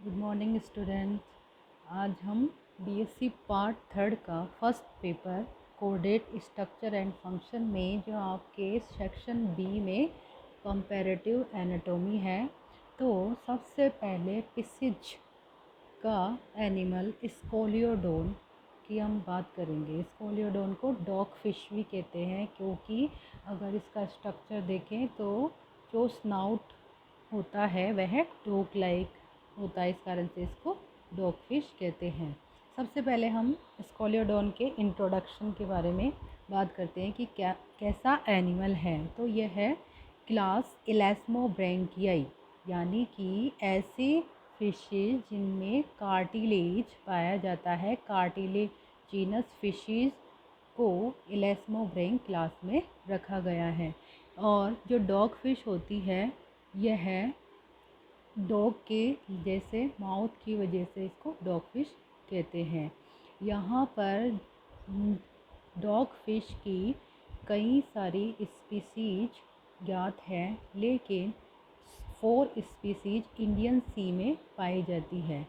Good morning students. आज हम BSc part third का first paper caudate structure and function में जो आपके सेक्शन बी में कंपैरेटिव एनाटॉमी है, तो सबसे पहले पिसिज का एनिमल स्कोलियोडोन की हम बात करेंगे। स्कोलियोडोन को डॉग फिश भी कहते हैं, क्योंकि अगर इसका स्ट्रक्चर देखें तो जो स्नाउट होता है वह डॉग लाइक होता है, इस कारण से इसको डॉग फिश कहते हैं। सबसे पहले हम स्कोलियोडोन के इंट्रोडक्शन के बारे में बात करते हैं कि क्या कैसा एनिमल है। तो यह है क्लास इलेस्मोब्रैंकियाई, यानी कि ऐसे फिशेज जिनमें कार्टिलेज पाया जाता है। कार्टिलेजिनस फिशेज को इलेस्मोब्रैंक क्लास में रखा गया है। और जो डॉग फिश होती है, यह डॉग के जैसे माउथ की वजह से इसको डॉग फिश कहते हैं। यहाँ पर डॉग फिश की कई सारी स्पीसीज ज्ञात है, लेकिन 4 स्पीसीज इंडियन सी में पाई जाती है।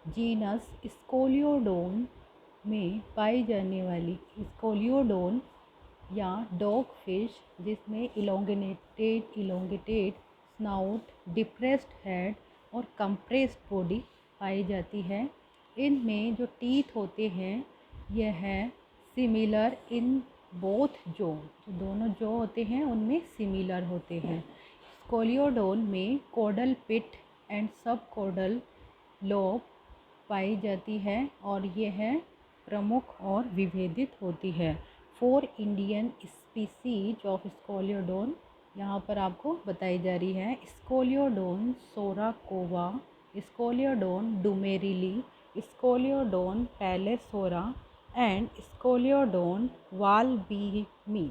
जीनस स्कोलियोडोन में पाई जाने वाली स्कोलियोडोन या डॉग फिश, जिसमें इलोंगेटेड स्नाउट, डिप्रेस्ड हेड और कंप्रेस्ड बॉडी पाई जाती है। इनमें जो टीथ होते हैं यह है सिमिलर इन बोथ जो दोनों जो होते हैं उनमें सिमिलर होते हैं। स्कोलियोडोन में कोडल पिट एंड सब कोडल लोब पाई जाती है और यह प्रमुख और विभेदित होती है। 4 इंडियन स्पीसीज ऑफ स्कोलियोडोन यहाँ पर आपको बताई जा रही है। स्कोलियोडोन सोराकोवा, स्कोलियोडोन डुमेरिली, स्कोलियोडोन पैलेसोरा एंड स्कोलियोडोन वाल्बीमी।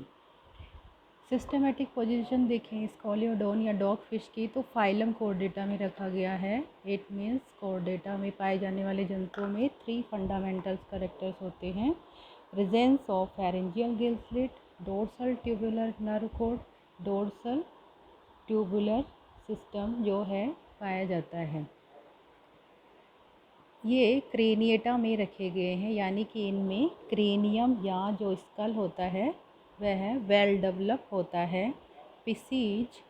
सिस्टमेटिक पोजीशन देखें स्कोलियोडोन या डॉग फिश की, तो फाइलम कोर्डेटा में रखा गया है। इट मीन्स कोर्डेटा में पाए जाने वाले जंतुओं में 3 फंडामेंटल कैरेक्टर्स होते हैं। Presence of pharyngeal Gill slit, dorsal tubular nerve code, dorsal tubular system जो है पाया जाता है। ये क्रेनिएटा में रखे गए हैं, यानी कि इनमें क्रेनियम या जो स्कल होता है वह वेल डेवलप होता है। पिसीज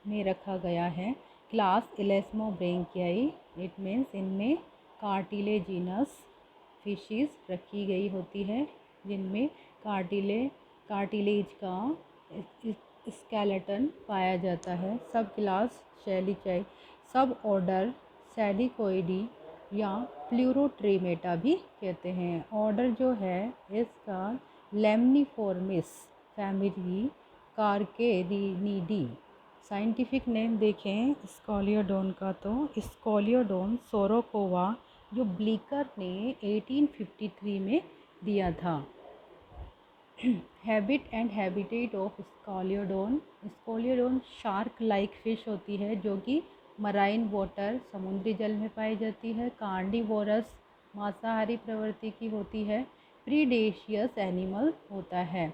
में रखा गया है। क्लास इलेस्मोब्रैंकियाई, इट मीन्स इनमें कार्टिलेजिनस फिशेस रखी गई होती है, जिनमें कार्टिलेज का स्केलेटन पाया जाता है। सब क्लास शैलीचाई, सब ऑर्डर सैडिकोइडी या प्लूरोट्रीमेटा भी कहते हैं। ऑर्डर जो है इसका लेमनिफॉर्मिस फैमिली कार्केरिनिडी। साइंटिफिक नेम देखें स्कोलियोडोन का, तो स्कोलियोडोन सोरोकोवा, जो ब्लीकर ने 1853 में दिया था। Habit and habitat of Scoliodon. Scoliodon shark like fish होती है, जो कि मराइन वाटर समुद्री जल में पाई जाती है। कार्निवोरस मांसाहारी प्रवृत्ति की होती है। प्रीडेशियस एनिमल होता है।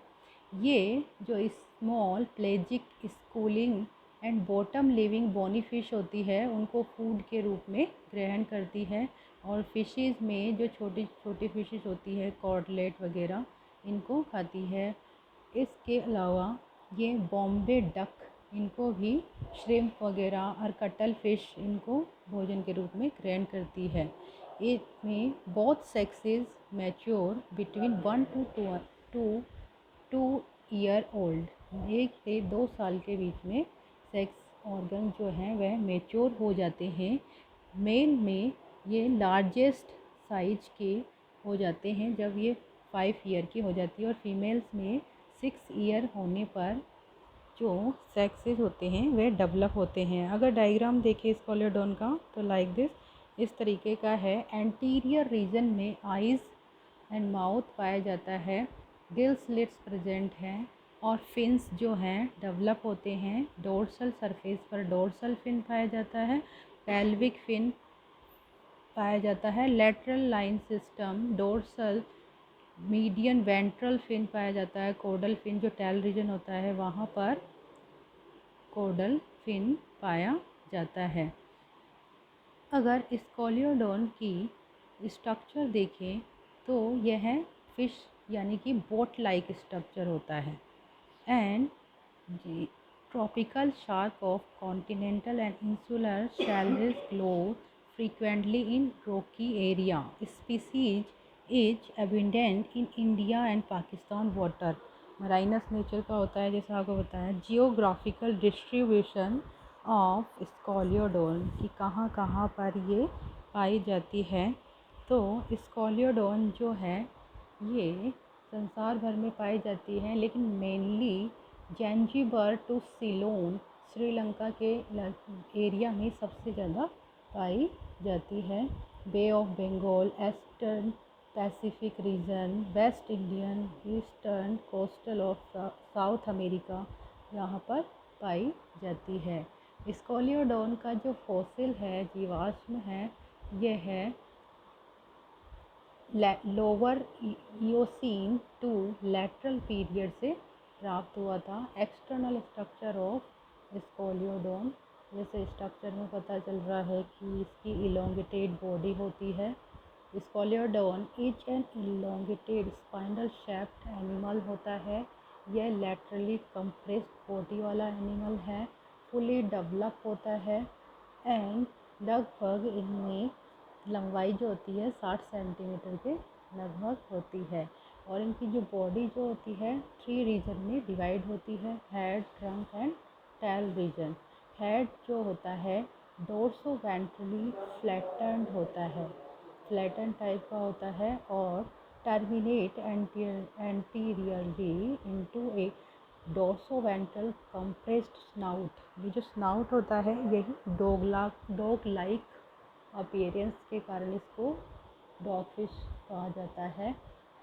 ये जो small pelagic schooling and bottom living bony fish होती है, उनको फूड के रूप में ग्रहण करती है। और फिशेस में जो छोटी छोटी फिशेस होती है, कॉर्डलेट वगैरह, इनको खाती है। इसके अलावा ये बॉम्बे डक, इनको भी श्रिम्प वगैरह और कटल फिश इनको भोजन के रूप में ग्रहण करती है। इसमें both sexes mature between 1 to 2 year old. 1 से 2 साल के बीच में सेक्स ऑर्गन जो हैं वह मैच्योर हो जाते हैं। मेल में ये लार्जेस्ट साइज के हो जाते हैं जब ये 5 ईयर की हो जाती है, और फीमेल्स में 6 ईयर होने पर जो सेक्सेस होते हैं वे डेवलप होते हैं। अगर डायग्राम देखें स्कोलियोडोन का, तो लाइक दिस, इस तरीके का है। एंटीरियर रीजन में आइज़ एंड माउथ पाया जाता है। गिल स्लिट्स प्रेजेंट हैं और फिन्स जो हैं डेवलप होते हैं। डोर्सल सरफेस पर डोर्सल फिन पाया जाता है। पेल्विक फिन पाया जाता है। Lateral line system, dorsal median ventral fin पाया जाता है। कोडल फिन जो टेल रीजन होता है वहाँ पर कोडल फिन पाया जाता है। अगर स्कॉलियोडोन की स्ट्रक्चर देखें तो यह फिश यानी कि बोट लाइक स्ट्रक्चर होता है and tropical shark of continental and insular shallows glow frequently in rocky area. Species is abundant in India and Pakistan water. Marine nature का होता है, जैसा आपको बताया. जियोग्राफिकल डिस्ट्रीब्यूशन ऑफ स्कॉलियोडोन कि कहाँ कहाँ पर ये पाई जाती है. तो स्कॉलियोडोन जो है ये संसार भर में पाई जाती है, लेकिन mainly Zanzibar to Ceylon Sri Lanka के एरिया में सबसे ज़्यादा पाई जाती है. Bay of Bengal, eastern Pacific region, west Indian, eastern coastal of South America यहाँ पर पाई जाती है. स्कॉलियोडोन का जो फॉसिल है, जीवाश्म है, यह है lower Eocene to lateral period से प्राप्त हुआ था. एक्सटर्नल स्ट्रक्चर ऑफ स्कॉलियोडोन, जैसे स्ट्रक्चर में पता चल रहा है कि इसकी इलोंगेटेड बॉडी होती है. Scoliodon is an elongated spinal shaped animal होता है. यह लेटरली कंप्रेस्ड बॉडी वाला एनिमल है, फुली डेवलप होता है एंड लगभग इनमें लंबाई जो होती है 60 सेंटीमीटर के लगभग होती है. और इनकी जो बॉडी जो होती है 3 रीजन में डिवाइड होती है, head, trunk and tail region. Head जो होता है डोर्सोवेंट्रली फ्लैटेंड होता है, फ्लैटन टाइप का होता है और टर्मिनेट एंटीरियरली इनटू ए डोर्सोवेंट्रल कंप्रेस्ड स्नाउट. ये जो स्नाउट होता है यही डॉग लाइक अपीयरेंस के कारण इसको डॉगफिश कहा जाता है.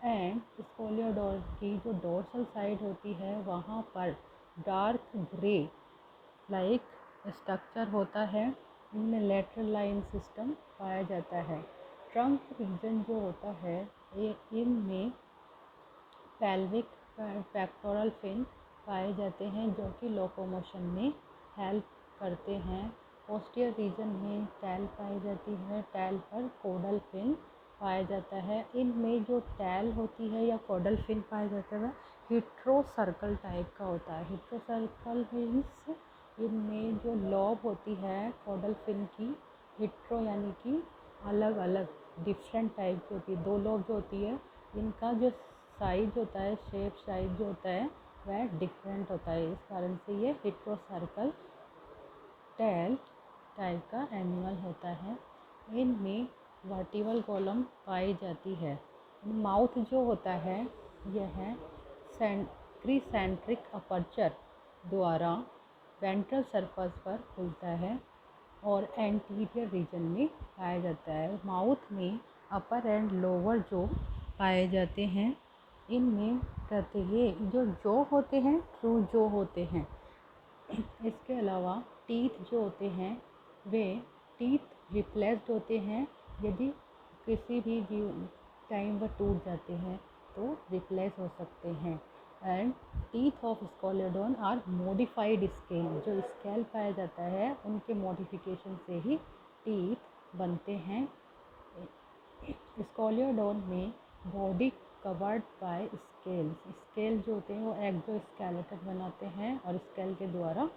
एंड स्कॉलियोडोन की जो डोर्सल साइड होती है वहाँ पर डार्क ग्रे लाइक स्ट्रक्चर होता है. इनमें लेटरल लाइन सिस्टम पाया जाता है. ट्रंक रीजन जो होता है ये इनमें पेल्विक पेक्टोरल फिन पाए जाते हैं जो कि लोकोमोशन में हेल्प करते हैं. पोस्टीरियर रीजन में टैल पाई जाती है, टैल पर कोडल फिन पाया जाता है. इनमें जो टैल होती है या कोडल फिन पाया जाता है हिट्रो सर्कल टाइप का होता है. हिट्रो सर्कल मीन्स इनमें जो लॉब होती है कोडल फिन की, हिट्रो यानी कि अलग अलग डिफरेंट टाइप की होती है. 2 लॉब जो होती है इनका जो साइज होता है, शेप साइज जो होता है वह डिफरेंट होता है. इस कारण से ये हिट्रो सर्कल टैल टाइप का एनिमल होता है. इनमें वर्टिबल कॉलम पाई जाती है. माउथ जो होता है यह क्रीसेंट्रिक अपर्चर द्वारा वेंट्रल सरफेस पर खुलता है और एंटीरियर रीजन में पाया जाता है. माउथ में अपर एंड लोअर जो पाए जाते हैं. इनमें प्रत्येक जो जॉ होते हैं ट्रू जॉ होते हैं. इसके अलावा टीथ जो होते हैं वे टीथ रिप्लेस्ड होते हैं. यदि किसी भी टाइम वह टूट जाते हैं तो रिप्लेस हो सकते हैं. And teeth of Scoliodon are modified scale. जो स्केल पाया जाता है उनके मॉडिफिकेशन से ही टीथ बनते हैं. स्कॉलियोडोन में body covered by scale. Scale जो होते हैं वो एक्सोस्केलेटन बनाते हैं और स्केल के द्वारा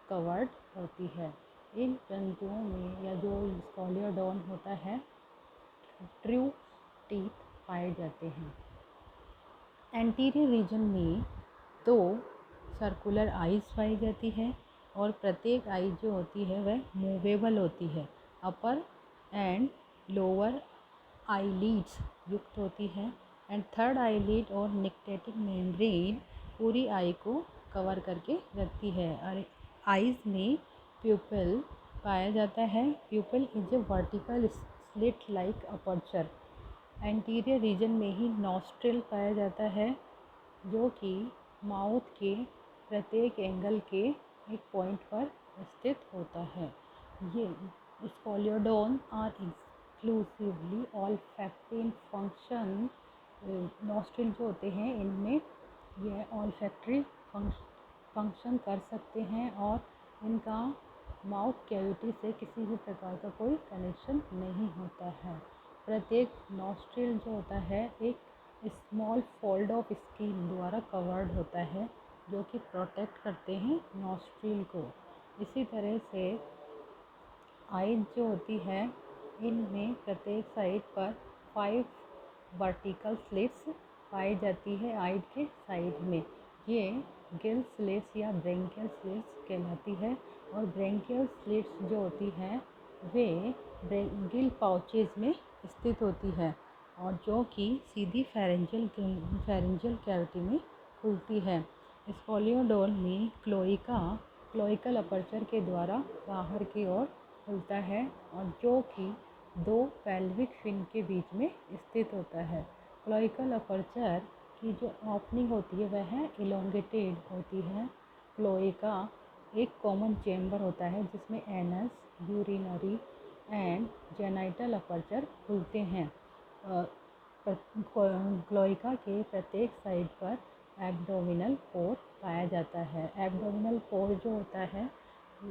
कवर्ड होती है. इन जंतुओं में या जो स्कॉलियोडोन होता है ट्रू टीथ पाए जाते हैं. एंटीरियर रीजन में 2 सर्कुलर आइज़ पाई जाती है और प्रत्येक आई जो होती है वह मूवेबल होती है. अपर एंड लोअर आईलिड्स युक्त होती है एंड थर्ड आईलिड और निक्टेटिक मेम्ब्रेन पूरी आई को कवर करके रखती है. और आइज़ में प्यूपिल पाया जाता है. प्यूपिल is a vertical slit like aperture. Anterior reason में ही नॉस्ट्रिल पाया जाता है जो कि माउथ के प्रत्येक एंगल के एक पॉइंट पर स्थित होता है. ये स्कॉलियोडोन आर एक्सक्लूसिवली ऑल्फैक्टिव फंक्शन. नॉस्ट्रिल जो होते हैं इनमें यह ऑल्फैक्टरी फंक्शन कर सकते हैं और इनका माउथ कैविटी से किसी भी प्रकार का कोई कनेक्शन नहीं होता है। प्रत्येक नॉस्ट्रिल जो होता है एक स्मॉल फोल्ड ऑफ स्किन द्वारा कवर्ड होता है, जो कि प्रोटेक्ट करते हैं नॉस्ट्रिल को। इसी तरह से आइज जो होती है, इनमें प्रत्येक साइड पर 5 वर्टिकल स्लिट्स पाई जाती है आइज के साइड में। ये गिल स्लिट्स या ब्रेंकियल स्लिट्स कहलाती है। और ब्रेंकियल स्लिट्स जो होती है वे गिल पाउचेज में स्थित होती है, और जो कि सीधी फेरेंजियल कैविटी में खुलती है। स्पोलियोडोन में क्लोइकल अपर्चर के द्वारा बाहर की ओर खुलता है, और जो कि 2 पेल्विक फिन के बीच में स्थित होता है। क्लोइकल अपर्चर की जो ओपनिंग होती है वह इलोंगेटेड होती है। क्लोइका एक कॉमन चेम्बर होता है जिसमें anus, urinary and genital aperture खुलते हैं। क्लोइका के प्रत्येक साइड पर एब्डोमिनल पोर पाया जाता है। एब्डोमिनल पोर जो होता है,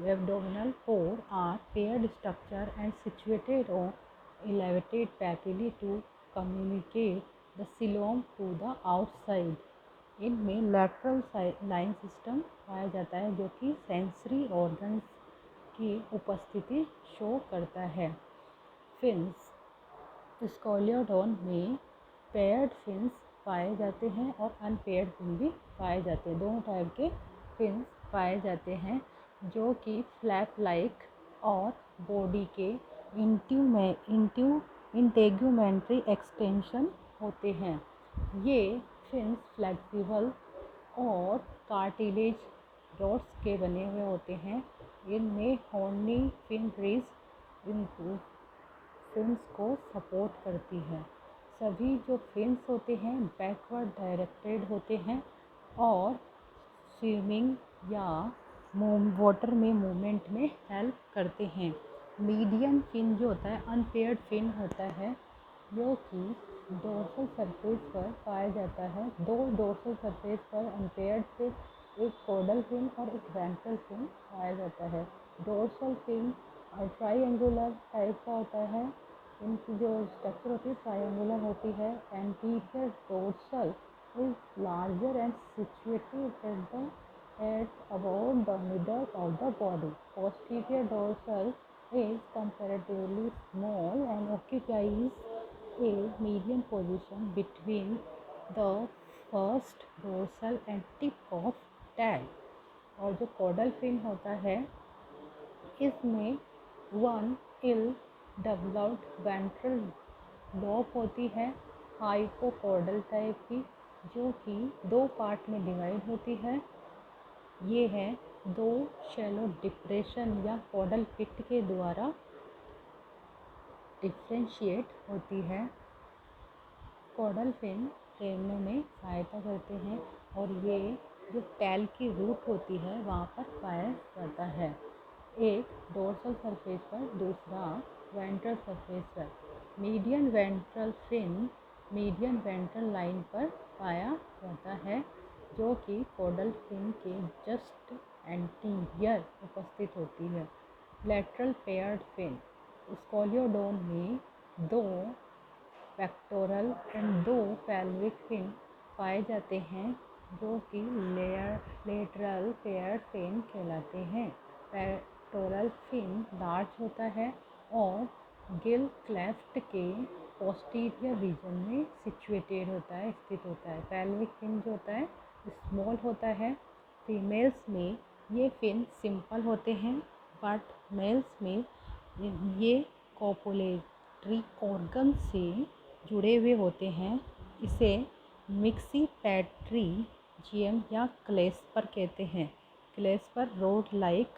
abdominal pore are paired structure and situated on elevated papillae to communicate the coelom to the outside। इनमें लैटरल लाइन सिस्टम पाया जाता है, जो कि सेंसरी ऑर्गन्स की उपस्थिति शो करता है। फिन्स, स्कोलियोडोन में पेयर्ड फिन्स पाए जाते हैं और अनपेयर्ड फिन भी पाए जाते हैं। दोनों टाइप के फिन्स पाए जाते हैं, जो कि फ्लैप लाइक और बॉडी के इंटेग्यूमेंट्री एक्सटेंशन होते हैं। ये फिन्स फ्लेक्सिबल और कार्टिलेज रॉड्स के बने हुए होते हैं। इनमें हॉर्नी फिन ब्रिज फिन्स को सपोर्ट करती है। सभी जो फिन्स होते हैं बैकवर्ड डायरेक्टेड होते हैं और स्विमिंग या वाटर में मूवमेंट में हेल्प करते हैं। मीडियन फिन जो होता है अनपेयर्ड फिन होता है, जो कि डोर्सल सरफेस पर पाया जाता है। 2 डोर्सल सरफेस पर अनपेयर्ड फिन, एक कॉडल फिन और एक वेंट्रल फिन पाया जाता है। डोर्सल फिन ट्राइएंगुलर टाइप का होता है। इनकी जो स्ट्रक्चर होती है ट्राइएंगुलर होती है। Anterior dorsal is larger and situated at about the middle of the body. Posterior dorsal is comparatively small and occupies a median position between the first dorsal and tip of tail। और जो caudal fin होता है, इसमें 1 ill developed ventral lobe होती है, हाइपोकॉर्डल type की, जो कि 2 पार्ट में डिवाइड होती है। ये है 2 शैलो डिप्रेशन या कॉडल पिट के द्वारा डिफ्रेंशिएट होती है। कॉडल फिन तैरने में सहायता करते हैं, और ये जो टैल की रूट होती है वहाँ पर पाया जाता है, एक डोर्सल सरफेस पर, दूसरा वेंट्रल सरफेस पर। Median ventral fin median ventral line पर पाया जाता है, जो कि कॉडल फिन के जस्ट एंटीरियर उपस्थित होती है। लैटरल पेयर्ड फिन, स्कोलियोडोन में 2 पेक्टोरल एंड 2 पेल्विक फिन पाए जाते हैं, जो कि लेटरल पेयर्ड फिन कहलाते हैं। पेक्टोरल फिन लार्ज होता है और गिल क्लेफ्ट के पोस्टीरियर रीजन में सिचुएटेड होता है, स्थित होता है। पेल्विक फिन जो होता है स्मॉल होता है। फीमेल्स में ये फिन सिंपल होते हैं, बट मेल्स में ये कोपुलेटरी ऑर्गन से जुड़े हुए होते हैं। इसे मिक्सीपैट्रीजियम या क्लेस्पर कहते हैं। क्लेस्पर रोड लाइक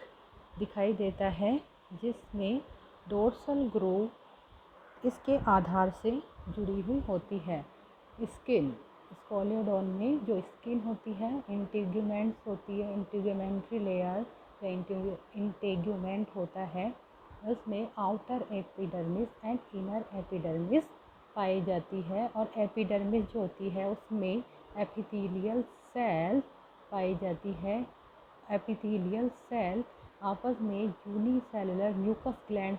दिखाई देता है, जिसमें डोर्सल ग्रूव इसके आधार से जुड़ी हुई होती है। स्किन, स्कोलियोडोन में जो स्किन होती है इंटीग्यूमेंट्स होती है, इंटीग्यूमेंट्री लेयर या इंटीग्यूमेंट होता है। उसमें outer epidermis and inner epidermis पाई जाती है, और एपिडर्मिस जो होती है उसमें एपिथेलियल सेल पाई जाती है। एपिथेलियल सेल आपस में यूनिसेलुलर म्यूकस ग्लैंड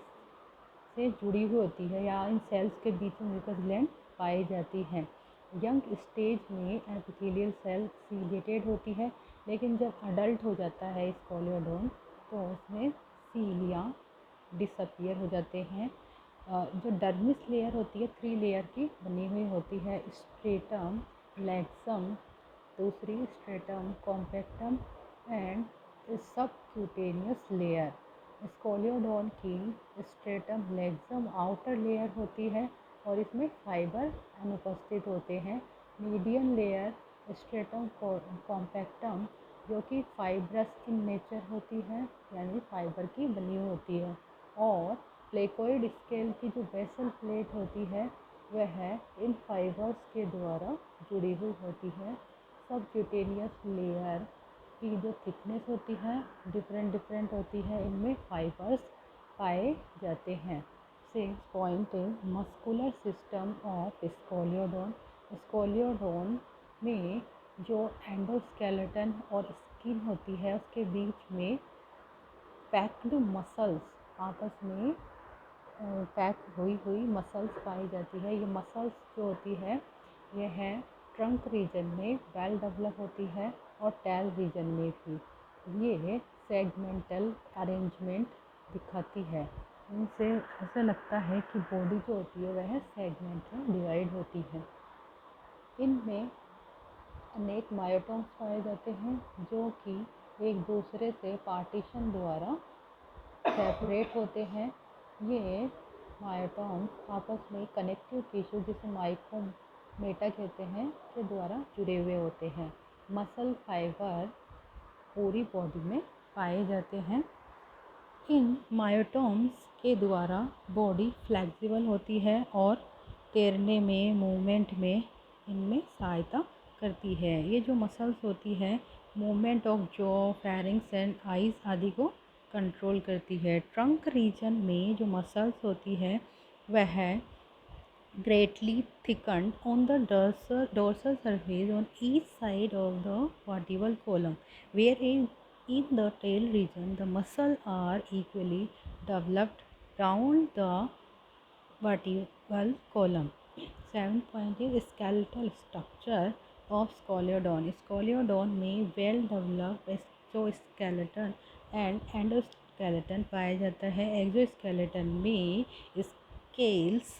से जुड़ी हुई होती है या इन सेल्स के बीच में म्यूकस ग्लैंड पाई जाती हैं। यंग स्टेज में एपिथेलियल सेल सीलिएटेड होती है, लेकिन जब अडल्ट हो जाता है स्कोलियोडोन तो उसमें सीलिया डिसअपियर हो जाते हैं। जो डर्मिस लेयर होती है 3 लेयर की बनी हुई होती है, स्ट्रेटम, लेक्सम, दूसरी स्ट्रेटम कॉम्पैक्टम एंड सबक्यूटेनियस लेयर। स्कोलियोडोन की स्ट्रेटम लेक्सम आउटर लेयर होती है और इसमें फाइबर अनुपस्थित होते हैं। मीडियन लेयर स्ट्रेटम कॉम्पैक्टम जो कि फाइब्रस इन नेचर होती है, यानी फाइबर की बनी होती है। और प्लेकोइड स्केल की जो बेसल प्लेट होती है वह इन फाइबर्स के द्वारा जुड़ी हुई होती है। सबक्यूटेनियस लेयर की जो थिकनेस होती है डिफरेंट होती है, इनमें फाइबर्स पाए जाते हैं। 6 point muscular system of Scoliodon. स्कोलियोडोन में जो एंडोस्केलेटन और स्किन होती है उसके बीच में पैक्ड मसल्स, आपस में पैक हुई मसल्स पाई जाती है। ये मसल्स जो होती है यह है ट्रंक रीजन में वेल डेवलप होती है और टैल रीजन में भी ये सेगमेंटल अरेंजमेंट दिखाती है। इनसे ऐसा लगता है कि बॉडी जो होती है वह सेगमेंट में डिवाइड होती है। इनमें अनेक मायोटोम्स पाए जाते हैं जो कि एक दूसरे से पार्टीशन द्वारा सेपरेट होते हैं। ये मायोटोम्स आपस में कनेक्टिव टिश्यू जिसे माइकोमेटा कहते हैं के द्वारा जुड़े हुए होते हैं। मसल फाइबर पूरी बॉडी में पाए जाते हैं। इन मायोटोम्स के द्वारा बॉडी फ्लेक्सिबल होती है और तैरने में, मूवमेंट में इनमें सहायता करती है। ये जो मसल्स होती है movement of jaw, pharynx and eyes आदि को कंट्रोल करती है। ट्रंक रीजन में जो मसल्स होती है वह greatly thickened on the dorsal surface on each side of the vertebral column, whereas in the tail region the muscles are equally developed round the vertebral column. 7 point is skeletal structure of Scoliodon. Scoliodon में well developed exoskeleton and endoskeleton पाया जाता है। Exoskeleton में scales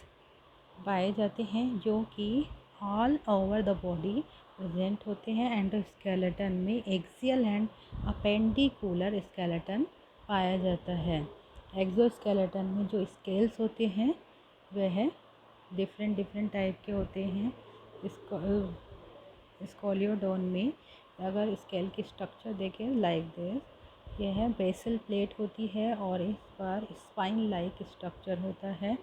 पाए जाते हैं जो कि all over the body present होते हैं। एंडोस्केलेटन में एक्सियल एंड अपेंडिकुलर स्केलेटन पाया जाता है। एक्सोस्केलेटन में जो स्केल्स होते हैं वह डिफरेंट टाइप के होते हैं। स्कोलियोडोन में अगर स्केल की स्ट्रक्चर देखें लाइक दिस, यह बेसल प्लेट होती है और इस पर स्पाइन लाइक स्ट्रक्चर होता है।